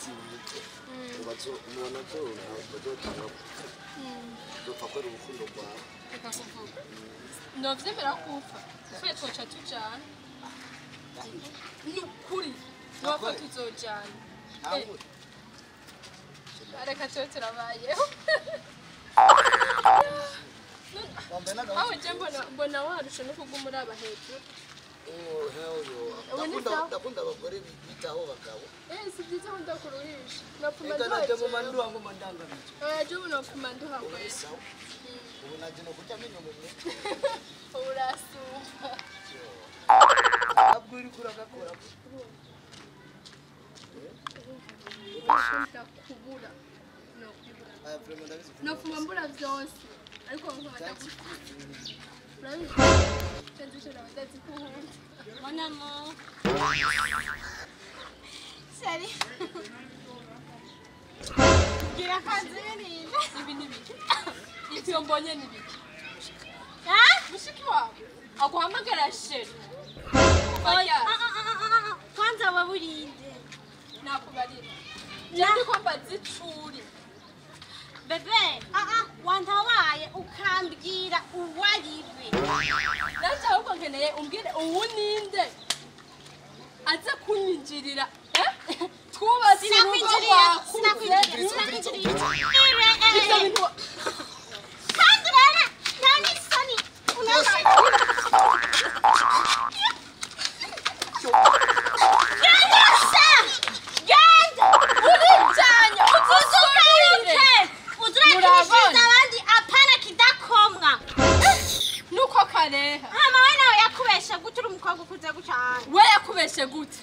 sibuke ubazo ubona ko bazotanga dopakora urukundo rwawe reka kuvuga novyemera kufa twe twoca tujana nukuri wako tuzojana reka twe turabayeho aho je mbona warusha no kugumura abahejuru ndakunda abagore bitaho bagabo si byiza ko ndakuruhisha napfuma nduhaje mu manduha ngo mandangabije je napfuma nduhagwe ubu naje no kujya menyo mu mwe urasumba abwo uri kuragakora ndakubura nopfuma mbura vyose ariko nkoma ndakubura Mon amour. Salut. Gira kazini. Ibinibiki. Ivyo mbonye nibiki. Mushiki wawe. Aguhamagara sheri. Oya. Kwanza waburinde. Nakubarira. Ndi ko mbazicuri. Bebe, wantawaye ukambwira uwariwe. Naje ahubwo nkeneye umbwire uwu ninde aza kunyinjirira twubatse sinakwinjiriye kandi rero nani soni we yakubeshe gute